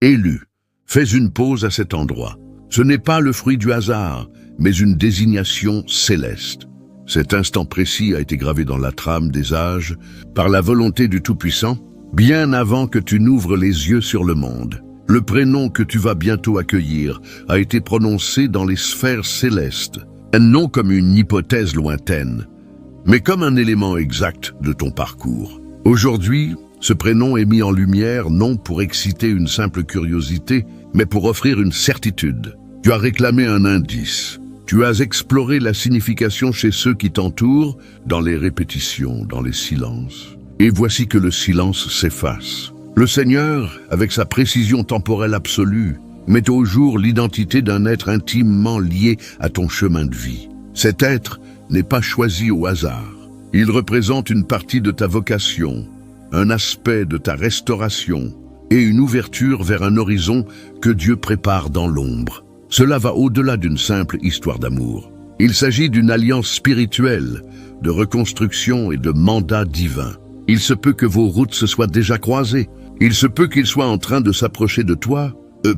Élu, fais une pause à cet endroit. Ce n'est pas le fruit du hasard, mais une désignation céleste. Cet instant précis a été gravé dans la trame des âges par la volonté du Tout-Puissant, bien avant que tu n'ouvres les yeux sur le monde. Le prénom que tu vas bientôt accueillir a été prononcé dans les sphères célestes, non comme une hypothèse lointaine, mais comme un élément exact de ton parcours. Aujourd'hui, ce prénom est mis en lumière non pour exciter une simple curiosité, mais pour offrir une certitude. Tu as réclamé un indice. Tu as exploré la signification chez ceux qui t'entourent, dans les répétitions, dans les silences. Et voici que le silence s'efface. Le Seigneur, avec sa précision temporelle absolue, met au jour l'identité d'un être intimement lié à ton chemin de vie. Cet être n'est pas choisi au hasard. Il représente une partie de ta vocation, un aspect de ta restauration et une ouverture vers un horizon que Dieu prépare dans l'ombre. Cela va au-delà d'une simple histoire d'amour. Il s'agit d'une alliance spirituelle, de reconstruction et de mandat divin. Il se peut que vos routes se soient déjà croisées. Il se peut qu'il soit en train de s'approcher de toi,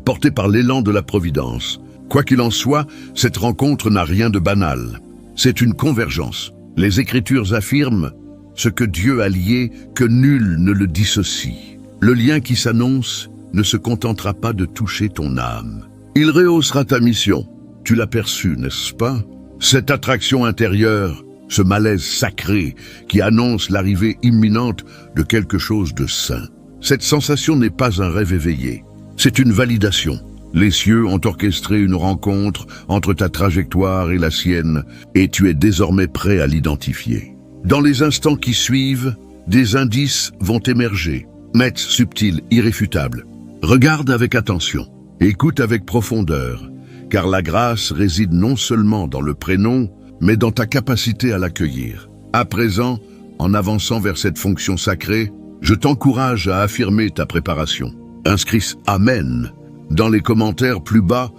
porté par l'élan de la providence. Quoi qu'il en soit, cette rencontre n'a rien de banal. C'est une convergence. Les Écritures affirment ce que Dieu a lié, que nul ne le dissocie. Le lien qui s'annonce ne se contentera pas de toucher ton âme. Il rehaussera ta mission. Tu l'as perçu, n'est-ce pas? Cette attraction intérieure, ce malaise sacré qui annonce l'arrivée imminente de quelque chose de saint. Cette sensation n'est pas un rêve éveillé, c'est une validation. Les cieux ont orchestré une rencontre entre ta trajectoire et la sienne, et tu es désormais prêt à l'identifier. Dans les instants qui suivent, des indices vont émerger, nets, subtils, irréfutables. Regarde avec attention, écoute avec profondeur, car la grâce réside non seulement dans le prénom, mais dans ta capacité à l'accueillir. À présent, en avançant vers cette fonction sacrée, je t'encourage à affirmer ta préparation. Inscris « Amen » dans les commentaires plus bas,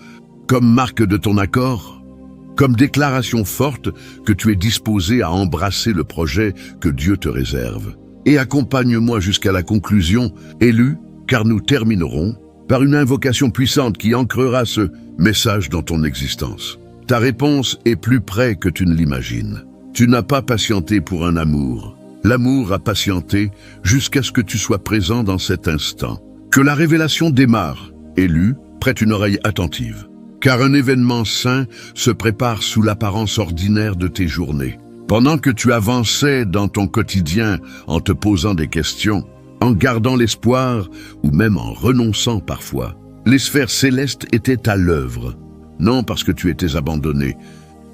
comme marque de ton accord, comme déclaration forte que tu es disposé à embrasser le projet que Dieu te réserve. Et accompagne-moi jusqu'à la conclusion, élu, car nous terminerons par une invocation puissante qui ancrera ce message dans ton existence. Ta réponse est plus près que tu ne l'imagines. Tu n'as pas patienté pour un amour. L'amour a patienté jusqu'à ce que tu sois présent dans cet instant. Que la révélation démarre. Élu, prête une oreille attentive. Car un événement saint se prépare sous l'apparence ordinaire de tes journées. Pendant que tu avançais dans ton quotidien en te posant des questions, en gardant l'espoir ou même en renonçant parfois, les sphères célestes étaient à l'œuvre. Non parce que tu étais abandonné,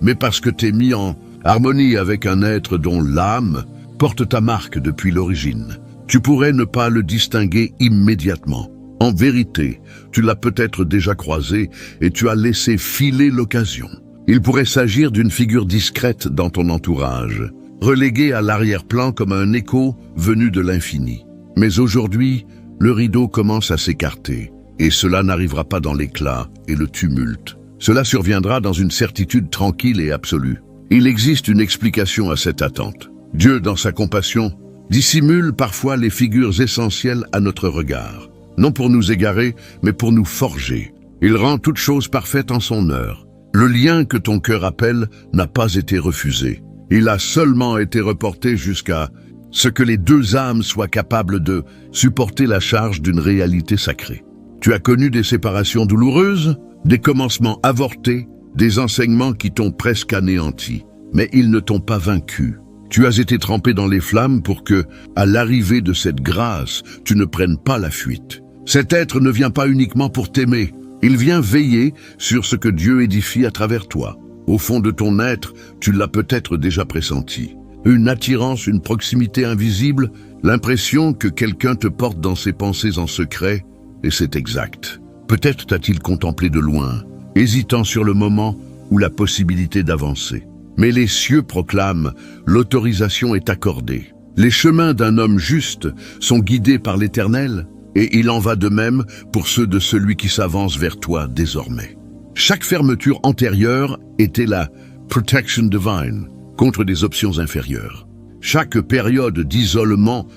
mais parce que t'es mis en harmonie avec un être dont l'âme porte ta marque depuis l'origine. Tu pourrais ne pas le distinguer immédiatement. En vérité, tu l'as peut-être déjà croisé et tu as laissé filer l'occasion. Il pourrait s'agir d'une figure discrète dans ton entourage, reléguée à l'arrière-plan comme un écho venu de l'infini. Mais aujourd'hui, le rideau commence à s'écarter, et cela n'arrivera pas dans l'éclat et le tumulte. Cela surviendra dans une certitude tranquille et absolue. Il existe une explication à cette attente. Dieu, dans sa compassion, dissimule parfois les figures essentielles à notre regard. Non pour nous égarer, mais pour nous forger. Il rend toute chose parfaite en son heure. Le lien que ton cœur appelle n'a pas été refusé. Il a seulement été reporté jusqu'à ce que les deux âmes soient capables de supporter la charge d'une réalité sacrée. Tu as connu des séparations douloureuses, des commencements avortés, des enseignements qui t'ont presque anéanti, mais ils ne t'ont pas vaincu. Tu as été trempé dans les flammes pour que, à l'arrivée de cette grâce, tu ne prennes pas la fuite. Cet être ne vient pas uniquement pour t'aimer, il vient veiller sur ce que Dieu édifie à travers toi. Au fond de ton être, tu l'as peut-être déjà pressenti. Une attirance, une proximité invisible, l'impression que quelqu'un te porte dans ses pensées en secret, et c'est exact. Peut-être t'a-t-il contemplé de loin, hésitant sur le moment ou la possibilité d'avancer. Mais les cieux proclament, l'autorisation est accordée. Les chemins d'un homme juste sont guidés par l'Éternel, et il en va de même pour ceux de celui qui s'avance vers toi désormais. Chaque fermeture antérieure était la protection divine contre des options inférieures. Chaque période d'isolement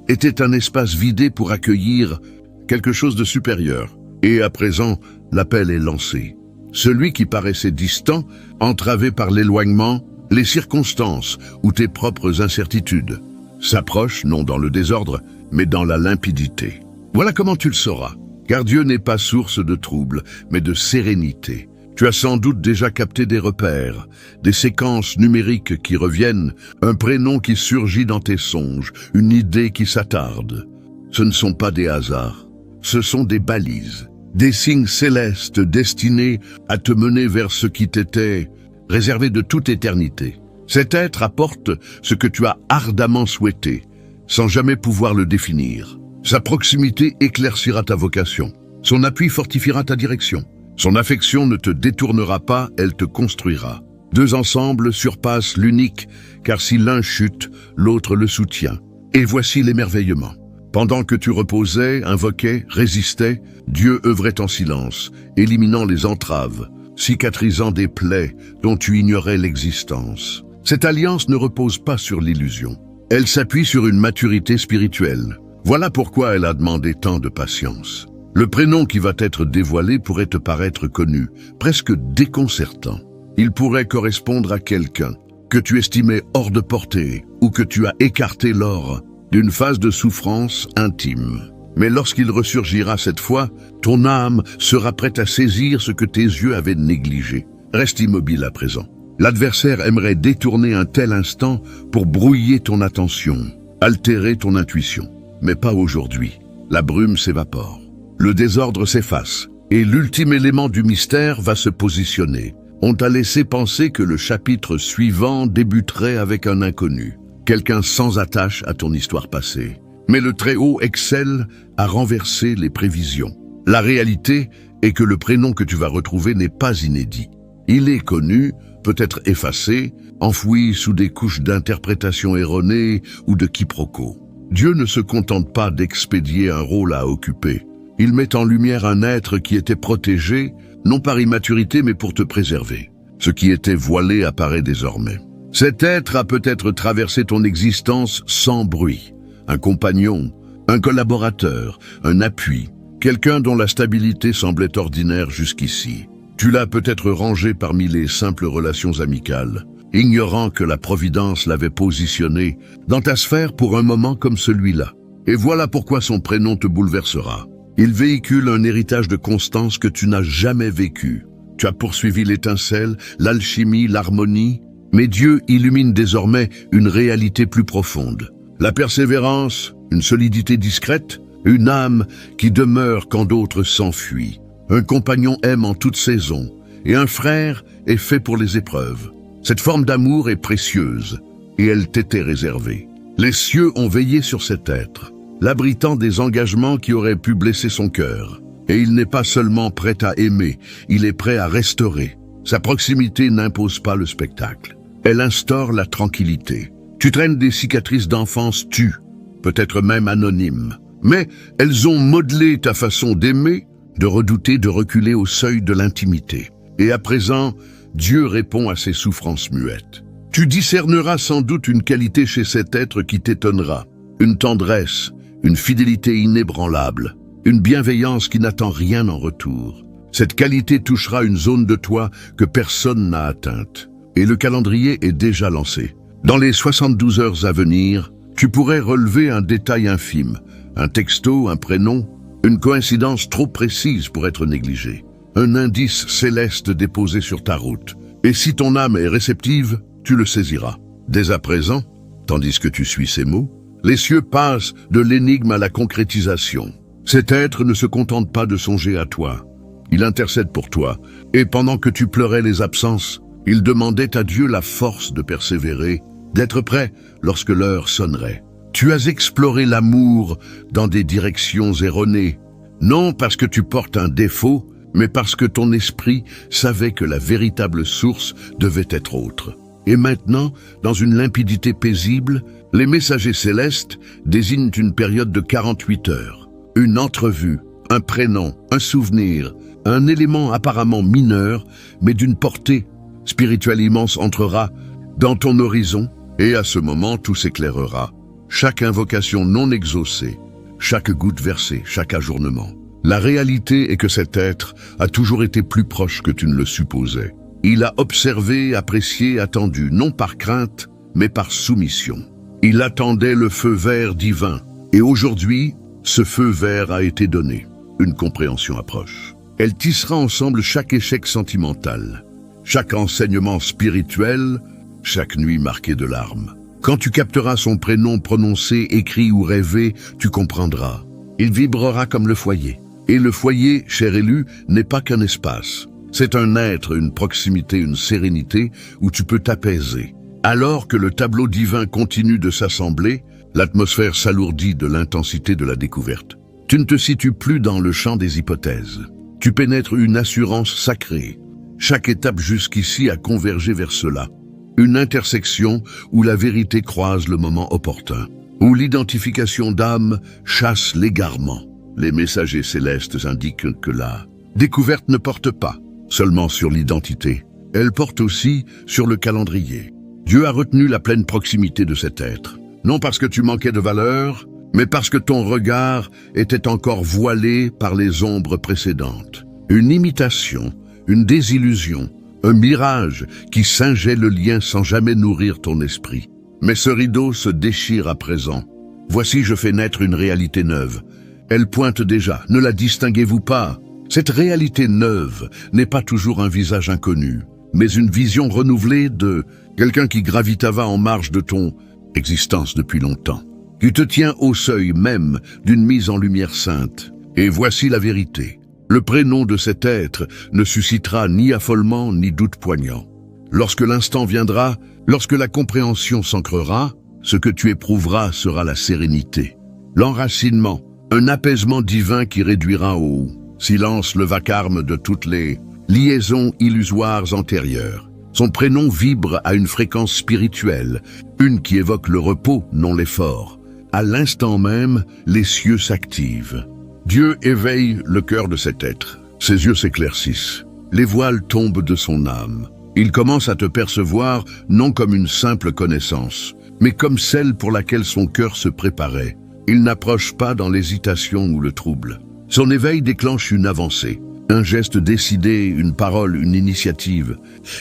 était un espace vidé pour accueillir quelque chose de supérieur. Et à présent, l'appel est lancé. Celui qui paraissait distant, entravé par l'éloignement, les circonstances ou tes propres incertitudes, s'approche non dans le désordre, mais dans la limpidité. Voilà comment tu le sauras, car Dieu n'est pas source de trouble, mais de sérénité. Tu as sans doute déjà capté des repères, des séquences numériques qui reviennent, un prénom qui surgit dans tes songes, une idée qui s'attarde. Ce ne sont pas des hasards, ce sont des balises, des signes célestes destinés à te mener vers ce qui t'était réservé de toute éternité. Cet être apporte ce que tu as ardemment souhaité, sans jamais pouvoir le définir. Sa proximité éclaircira ta vocation. Son appui fortifiera ta direction. Son affection ne te détournera pas, elle te construira. Deux ensemble surpassent l'unique, car si l'un chute, l'autre le soutient. Et voici l'émerveillement. Pendant que tu reposais, invoquais, résistais, Dieu œuvrait en silence, éliminant les entraves, cicatrisant des plaies dont tu ignorais l'existence. Cette alliance ne repose pas sur l'illusion. Elle s'appuie sur une maturité spirituelle. Voilà pourquoi elle a demandé tant de patience. Le prénom qui va être dévoilé pourrait te paraître connu, presque déconcertant. Il pourrait correspondre à quelqu'un que tu estimais hors de portée ou que tu as écarté lors d'une phase de souffrance intime. Mais lorsqu'il ressurgira cette fois, ton âme sera prête à saisir ce que tes yeux avaient négligé. Reste immobile à présent. L'adversaire aimerait détourner un tel instant pour brouiller ton attention, altérer ton intuition. Mais pas aujourd'hui. La brume s'évapore. Le désordre s'efface. Et l'ultime élément du mystère va se positionner. On t'a laissé penser que le chapitre suivant débuterait avec un inconnu. Quelqu'un sans attache à ton histoire passée. Mais le Très-Haut excelle à renverser les prévisions. La réalité est que le prénom que tu vas retrouver n'est pas inédit. Il est connu, peut-être effacé, enfoui sous des couches d'interprétation erronée ou de quiproquos. Dieu ne se contente pas d'expédier un rôle à occuper. Il met en lumière un être qui était protégé, non par immaturité mais pour te préserver. Ce qui était voilé apparaît désormais. Cet être a peut-être traversé ton existence sans bruit. Un compagnon, un collaborateur, un appui, quelqu'un dont la stabilité semblait ordinaire jusqu'ici. Tu l'as peut-être rangé parmi les simples relations amicales, ignorant que la Providence l'avait positionné dans ta sphère pour un moment comme celui-là. Et voilà pourquoi son prénom te bouleversera. Il véhicule un héritage de constance que tu n'as jamais vécu. Tu as poursuivi l'étincelle, l'alchimie, l'harmonie, mais Dieu illumine désormais une réalité plus profonde. La persévérance, une solidité discrète, une âme qui demeure quand d'autres s'enfuient. Un compagnon aime en toute saison, et un frère est fait pour les épreuves. Cette forme d'amour est précieuse, et elle t'était réservée. Les cieux ont veillé sur cet être, l'abritant des engagements qui auraient pu blesser son cœur. Et il n'est pas seulement prêt à aimer, il est prêt à restaurer. Sa proximité n'impose pas le spectacle. Elle instaure la tranquillité. Tu traînes des cicatrices d'enfance tues, peut-être même anonymes. Mais elles ont modelé ta façon d'aimer, de redouter, de reculer au seuil de l'intimité. Et à présent, Dieu répond à ces souffrances muettes. Tu discerneras sans doute une qualité chez cet être qui t'étonnera. Une tendresse, une fidélité inébranlable, une bienveillance qui n'attend rien en retour. Cette qualité touchera une zone de toi que personne n'a atteinte. Et le calendrier est déjà lancé. Dans les 72 heures à venir, tu pourrais relever un détail infime, un texto, un prénom, une coïncidence trop précise pour être négligée, un indice céleste déposé sur ta route. Et si ton âme est réceptive, tu le saisiras. Dès à présent, tandis que tu suis ces mots, les cieux passent de l'énigme à la concrétisation. Cet être ne se contente pas de songer à toi. Il intercède pour toi, et pendant que tu pleurais les absences, il demandait à Dieu la force de persévérer, d'être prêt lorsque l'heure sonnerait. Tu as exploré l'amour dans des directions erronées, non parce que tu portes un défaut, mais parce que ton esprit savait que la véritable source devait être autre. Et maintenant, dans une limpidité paisible, les messagers célestes désignent une période de 48 heures. Une entrevue, un prénom, un souvenir, un élément apparemment mineur, mais d'une portée spirituelle immense entrera dans ton horizon, et à ce moment tout s'éclairera. Chaque invocation non exaucée, chaque goutte versée, chaque ajournement. La réalité est que cet être a toujours été plus proche que tu ne le supposais. Il a observé, apprécié, attendu, non par crainte, mais par soumission. Il attendait le feu vert divin. Et aujourd'hui, ce feu vert a été donné. Une compréhension approche. Elle tissera ensemble chaque échec sentimental, chaque enseignement spirituel, chaque nuit marquée de larmes. Quand tu capteras son prénom prononcé, écrit ou rêvé, tu comprendras. Il vibrera comme le foyer. Et le foyer, cher élu, n'est pas qu'un espace. C'est un être, une proximité, une sérénité où tu peux t'apaiser. Alors que le tableau divin continue de s'assembler, l'atmosphère s'alourdit de l'intensité de la découverte. Tu ne te situes plus dans le champ des hypothèses. Tu pénètres une assurance sacrée. Chaque étape jusqu'ici a convergé vers cela. Une intersection où la vérité croise le moment opportun, où l'identification d'âme chasse l'égarement. Les messagers célestes indiquent que la découverte ne porte pas seulement sur l'identité, elle porte aussi sur le calendrier. Dieu a retenu la pleine proximité de cet être, non parce que tu manquais de valeur, mais parce que ton regard était encore voilé par les ombres précédentes. Une imitation, une désillusion, un mirage qui singeait le lien sans jamais nourrir ton esprit. Mais ce rideau se déchire à présent. Voici, je fais naître une réalité neuve. Elle pointe déjà, ne la distinguez-vous pas? Cette réalité neuve n'est pas toujours un visage inconnu, mais une vision renouvelée de quelqu'un qui gravitava en marge de ton existence depuis longtemps, qui te tient au seuil même d'une mise en lumière sainte. Et voici la vérité. Le prénom de cet être ne suscitera ni affolement ni doute poignant. Lorsque l'instant viendra, lorsque la compréhension s'ancrera, ce que tu éprouveras sera la sérénité, l'enracinement, un apaisement divin qui réduira au silence le vacarme de toutes les liaisons illusoires antérieures. Son prénom vibre à une fréquence spirituelle, une qui évoque le repos, non l'effort. À l'instant même, les cieux s'activent. Dieu éveille le cœur de cet être. Ses yeux s'éclaircissent. Les voiles tombent de son âme. Il commence à te percevoir non comme une simple connaissance, mais comme celle pour laquelle son cœur se préparait. Il n'approche pas dans l'hésitation ou le trouble. Son éveil déclenche une avancée, un geste décidé, une parole, une initiative,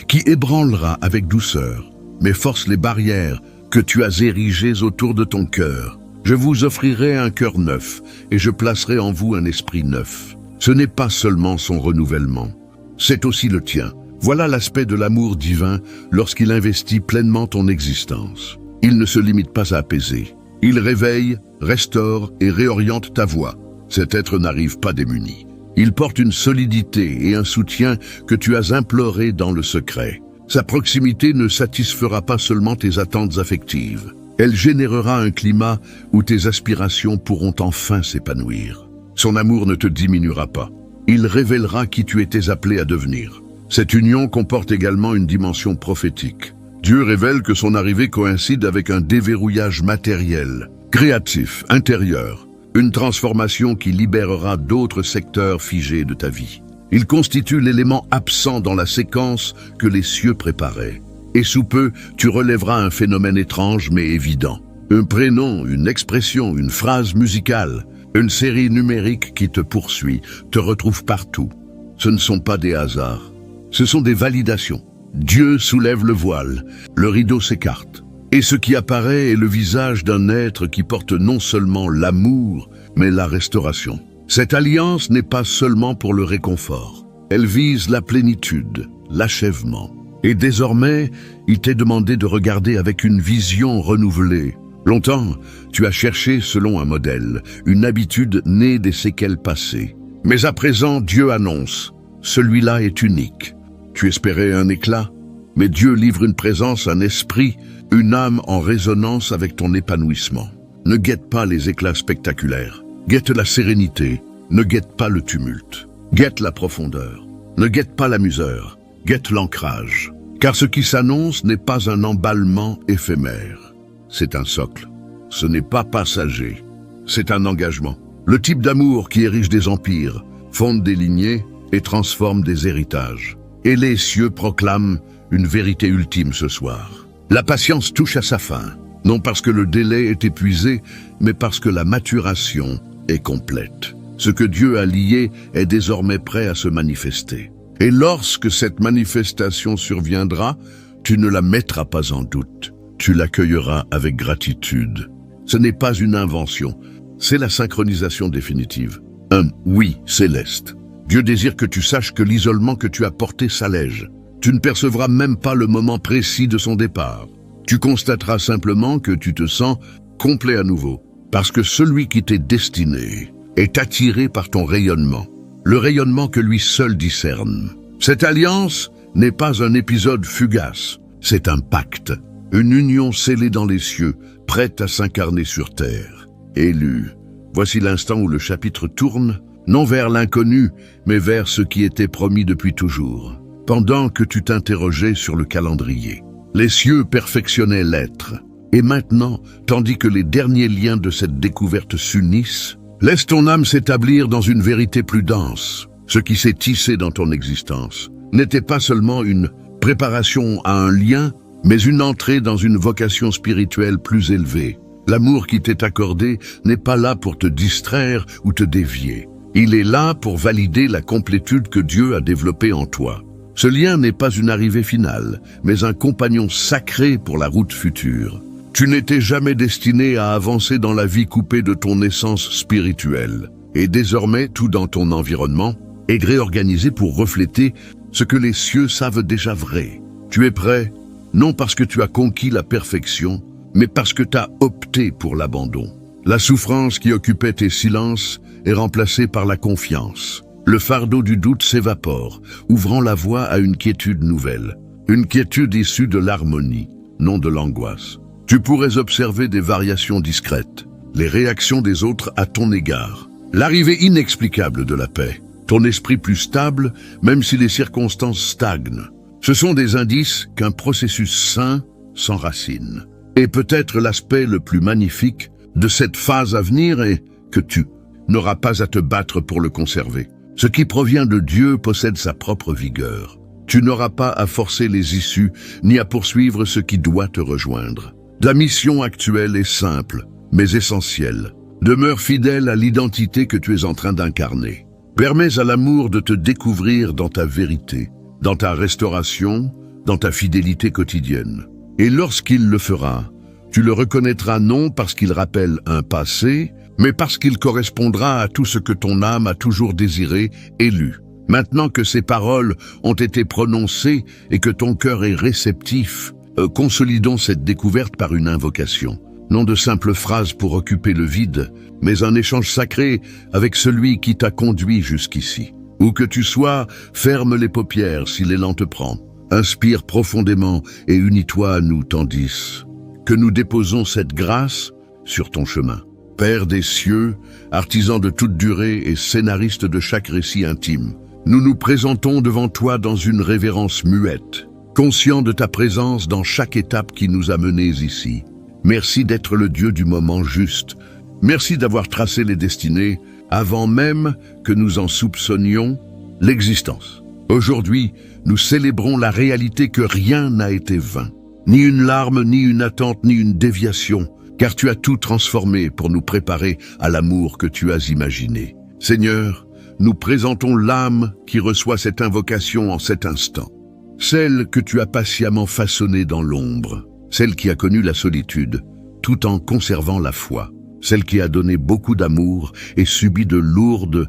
qui ébranlera avec douceur, mais force les barrières que tu as érigées autour de ton cœur. Je vous offrirai un cœur neuf, et je placerai en vous un esprit neuf. Ce n'est pas seulement son renouvellement, c'est aussi le tien. Voilà l'aspect de l'amour divin lorsqu'il investit pleinement ton existence. Il ne se limite pas à apaiser. Il réveille, restaure et réoriente ta voix. Cet être n'arrive pas démuni. Il porte une solidité et un soutien que tu as imploré dans le secret. Sa proximité ne satisfera pas seulement tes attentes affectives. Elle générera un climat où tes aspirations pourront enfin s'épanouir. Son amour ne te diminuera pas. Il révélera qui tu étais appelé à devenir. Cette union comporte également une dimension prophétique. Dieu révèle que son arrivée coïncide avec un déverrouillage matériel, créatif, intérieur, une transformation qui libérera d'autres secteurs figés de ta vie. Il constitue l'élément absent dans la séquence que les cieux préparaient. Et sous peu, tu relèveras un phénomène étrange mais évident. Un prénom, une expression, une phrase musicale, une série numérique qui te poursuit, te retrouve partout. Ce ne sont pas des hasards, ce sont des validations. Dieu soulève le voile, le rideau s'écarte. Et ce qui apparaît est le visage d'un être qui porte non seulement l'amour, mais la restauration. Cette alliance n'est pas seulement pour le réconfort. Elle vise la plénitude, l'achèvement. Et désormais, il t'est demandé de regarder avec une vision renouvelée. Longtemps, tu as cherché selon un modèle, une habitude née des séquelles passées. Mais à présent, Dieu annonce, celui-là est unique. Tu espérais un éclat, mais Dieu livre une présence, un esprit, une âme en résonance avec ton épanouissement. Ne guette pas les éclats spectaculaires. Guette la sérénité, ne guette pas le tumulte. Guette la profondeur, ne guette pas l'amuseur. Guette l'ancrage. Car ce qui s'annonce n'est pas un emballement éphémère. C'est un socle. Ce n'est pas passager. C'est un engagement. Le type d'amour qui érige des empires, fonde des lignées et transforme des héritages. Et les cieux proclament une vérité ultime ce soir. La patience touche à sa fin, non parce que le délai est épuisé, mais parce que la maturation est complète. Ce que Dieu a lié est désormais prêt à se manifester. Et lorsque cette manifestation surviendra, tu ne la mettras pas en doute. Tu l'accueilleras avec gratitude. Ce n'est pas une invention, c'est la synchronisation définitive. Un oui céleste. Dieu désire que tu saches que l'isolement que tu as porté s'allège. Tu ne percevras même pas le moment précis de son départ. Tu constateras simplement que tu te sens complet à nouveau, parce que celui qui t'est destiné est attiré par ton rayonnement, le rayonnement que lui seul discerne. Cette alliance n'est pas un épisode fugace, c'est un pacte, une union scellée dans les cieux, prête à s'incarner sur terre. Élu, voici l'instant où le chapitre tourne, non vers l'inconnu, mais vers ce qui était promis depuis toujours. Pendant que tu t'interrogeais sur le calendrier, les cieux perfectionnaient l'être. Et maintenant, tandis que les derniers liens de cette découverte s'unissent, laisse ton âme s'établir dans une vérité plus dense. Ce qui s'est tissé dans ton existence n'était pas seulement une préparation à un lien, mais une entrée dans une vocation spirituelle plus élevée. L'amour qui t'est accordé n'est pas là pour te distraire ou te dévier. Il est là pour valider la complétude que Dieu a développée en toi. Ce lien n'est pas une arrivée finale, mais un compagnon sacré pour la route future. Tu n'étais jamais destiné à avancer dans la vie coupée de ton essence spirituelle. Et désormais, tout dans ton environnement est réorganisé pour refléter ce que les cieux savent déjà vrai. Tu es prêt, non parce que tu as conquis la perfection, mais parce que tu as opté pour l'abandon. La souffrance qui occupait tes silences est remplacée par la confiance. Le fardeau du doute s'évapore, ouvrant la voie à une quiétude nouvelle. Une quiétude issue de l'harmonie, non de l'angoisse. Tu pourrais observer des variations discrètes, les réactions des autres à ton égard. L'arrivée inexplicable de la paix, ton esprit plus stable, même si les circonstances stagnent. Ce sont des indices qu'un processus sain s'enracine. Et peut-être l'aspect le plus magnifique de cette phase à venir est que tu n'auras pas à te battre pour le conserver. Ce qui provient de Dieu possède sa propre vigueur. Tu n'auras pas à forcer les issues, ni à poursuivre ce qui doit te rejoindre. La mission actuelle est simple, mais essentielle. Demeure fidèle à l'identité que tu es en train d'incarner. Permets à l'amour de te découvrir dans ta vérité, dans ta restauration, dans ta fidélité quotidienne. Et lorsqu'il le fera, tu le reconnaîtras non parce qu'il rappelle un passé, mais parce qu'il correspondra à tout ce que ton âme a toujours désiré et lu. Maintenant que ces paroles ont été prononcées et que ton cœur est réceptif, consolidons cette découverte par une invocation. Non de simples phrases pour occuper le vide, mais un échange sacré avec celui qui t'a conduit jusqu'ici. Où que tu sois, ferme les paupières si l'élan te prend. Inspire profondément et unis-toi à nous tandis que nous déposons cette grâce sur ton chemin. Père des cieux, artisan de toute durée et scénariste de chaque récit intime, nous nous présentons devant toi dans une révérence muette, conscients de ta présence dans chaque étape qui nous a menés ici. Merci d'être le Dieu du moment juste. Merci d'avoir tracé les destinées avant même que nous en soupçonnions l'existence. Aujourd'hui, nous célébrons la réalité que rien n'a été vain. Ni une larme, ni une attente, ni une déviation, car tu as tout transformé pour nous préparer à l'amour que tu as imaginé. Seigneur, nous présentons l'âme qui reçoit cette invocation en cet instant. Celle que tu as patiemment façonnée dans l'ombre, celle qui a connu la solitude, tout en conservant la foi, celle qui a donné beaucoup d'amour et subi de lourdes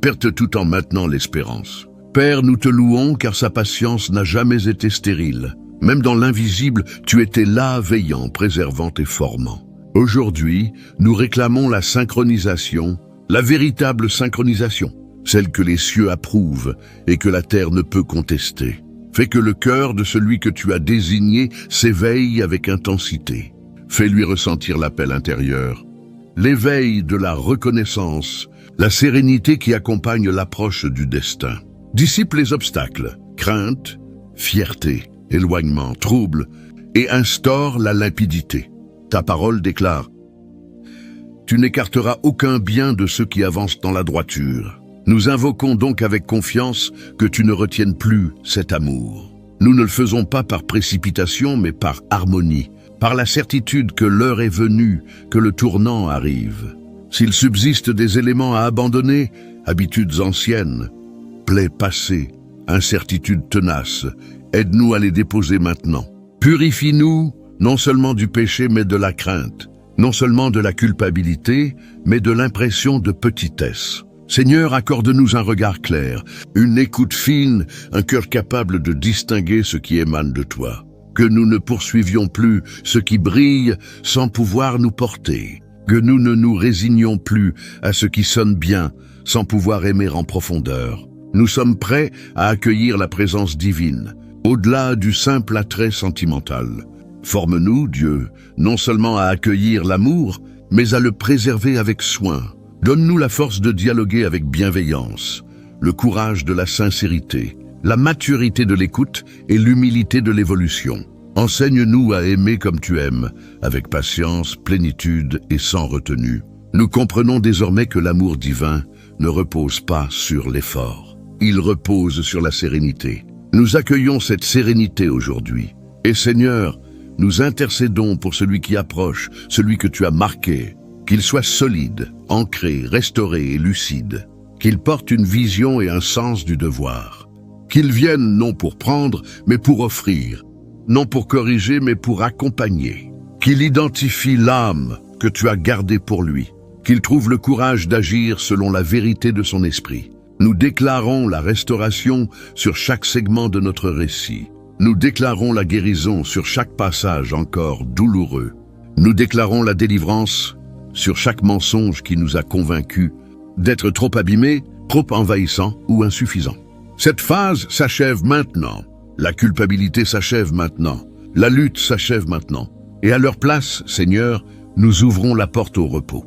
pertes tout en maintenant l'espérance. Père, nous te louons car sa patience n'a jamais été stérile. Même dans l'invisible, tu étais là, veillant, préservant et formant. Aujourd'hui, nous réclamons la synchronisation, la véritable synchronisation, celle que les cieux approuvent et que la terre ne peut contester. Fais que le cœur de celui que tu as désigné s'éveille avec intensité. Fais-lui ressentir l'appel intérieur, l'éveil de la reconnaissance, la sérénité qui accompagne l'approche du destin. Dissipe les obstacles, crainte, fierté, éloignement, trouble, et instaure la limpidité. Ta parole déclare: tu n'écarteras aucun bien de ceux qui avancent dans la droiture. Nous invoquons donc avec confiance que tu ne retiennes plus cet amour. Nous ne le faisons pas par précipitation, mais par harmonie, par la certitude que l'heure est venue, que le tournant arrive. S'il subsiste des éléments à abandonner, habitudes anciennes, plaies passées, incertitudes tenaces, aide-nous à les déposer maintenant. Purifie-nous, non seulement du péché, mais de la crainte, non seulement de la culpabilité, mais de l'impression de petitesse. Seigneur, accorde-nous un regard clair, une écoute fine, un cœur capable de distinguer ce qui émane de toi. Que nous ne poursuivions plus ce qui brille sans pouvoir nous porter. Que nous ne nous résignions plus à ce qui sonne bien sans pouvoir aimer en profondeur. Nous sommes prêts à accueillir la présence divine, au-delà du simple attrait sentimental. Forme-nous, Dieu, non seulement à accueillir l'amour, mais à le préserver avec soin. Donne-nous la force de dialoguer avec bienveillance, le courage de la sincérité, la maturité de l'écoute et l'humilité de l'évolution. Enseigne-nous à aimer comme tu aimes, avec patience, plénitude et sans retenue. Nous comprenons désormais que l'amour divin ne repose pas sur l'effort. Il repose sur la sérénité. Nous accueillons cette sérénité aujourd'hui. Et Seigneur, nous intercédons pour celui qui approche, celui que tu as marqué, qu'il soit solide, ancré, restauré et lucide, qu'il porte une vision et un sens du devoir, qu'il vienne non pour prendre, mais pour offrir, non pour corriger, mais pour accompagner, qu'il identifie l'âme que tu as gardée pour lui, qu'il trouve le courage d'agir selon la vérité de son esprit. Nous déclarons la restauration sur chaque segment de notre récit. Nous déclarons la guérison sur chaque passage encore douloureux. Nous déclarons la délivrance sur chaque mensonge qui nous a convaincus d'être trop abîmés, trop envahissants ou insuffisants. Cette phase s'achève maintenant. La culpabilité s'achève maintenant. La lutte s'achève maintenant. Et à leur place, Seigneur, nous ouvrons la porte au repos.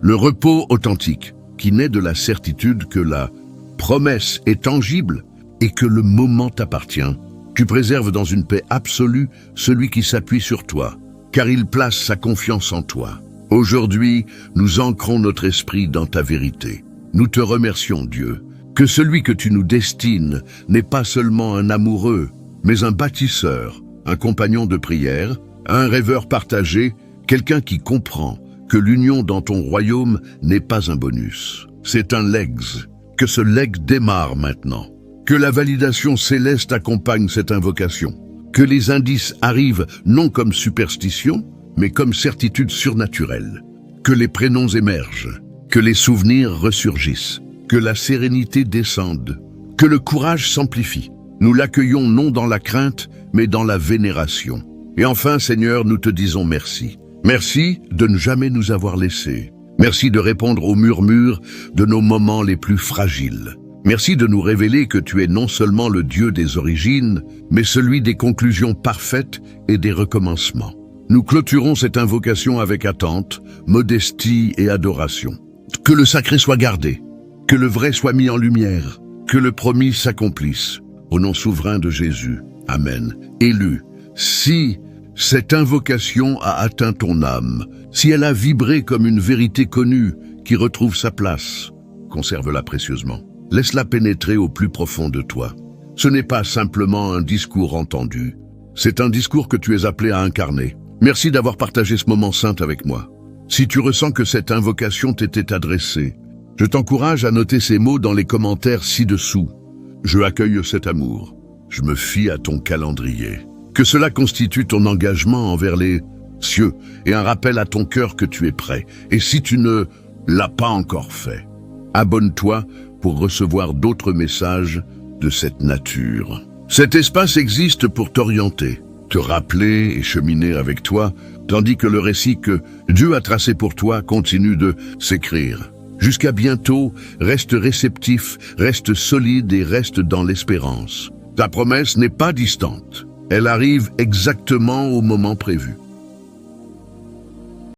Le repos authentique, qui naît de la certitude que la promesse est tangible et que le moment t'appartient. Tu préserves dans une paix absolue celui qui s'appuie sur toi, car il place sa confiance en toi. Aujourd'hui, nous ancrons notre esprit dans ta vérité. Nous te remercions, Dieu, que celui que tu nous destines n'est pas seulement un amoureux, mais un bâtisseur, un compagnon de prière, un rêveur partagé, quelqu'un qui comprend que l'union dans ton royaume n'est pas un bonus. C'est un legs. Que ce legs démarre maintenant. Que la validation céleste accompagne cette invocation. Que les indices arrivent non comme superstition, mais comme certitude surnaturelle. Que les prénoms émergent. Que les souvenirs ressurgissent. Que la sérénité descende. Que le courage s'amplifie. Nous l'accueillons non dans la crainte, mais dans la vénération. Et enfin, Seigneur, nous te disons merci. Merci de ne jamais nous avoir laissés. Merci de répondre aux murmures de nos moments les plus fragiles. Merci de nous révéler que tu es non seulement le Dieu des origines, mais celui des conclusions parfaites et des recommencements. Nous clôturons cette invocation avec attente, modestie et adoration. Que le sacré soit gardé, que le vrai soit mis en lumière, que le promis s'accomplisse. Au nom souverain de Jésus. Amen. Élu, si cette invocation a atteint ton âme, si elle a vibré comme une vérité connue qui retrouve sa place, conserve-la précieusement. Laisse-la pénétrer au plus profond de toi. Ce n'est pas simplement un discours entendu, c'est un discours que tu es appelé à incarner. Merci d'avoir partagé ce moment saint avec moi. Si tu ressens que cette invocation t'était adressée, je t'encourage à noter ces mots dans les commentaires ci-dessous. Je accueille cet amour. Je me fie à ton calendrier. Que cela constitue ton engagement envers les cieux et un rappel à ton cœur que tu es prêt. Et si tu ne l'as pas encore fait, abonne-toi pour recevoir d'autres messages de cette nature. Cet espace existe pour t'orienter, te rappeler et cheminer avec toi, tandis que le récit que Dieu a tracé pour toi continue de s'écrire. Jusqu'à bientôt, reste réceptif, reste solide et reste dans l'espérance. Ta promesse n'est pas distante. Elle arrive exactement au moment prévu.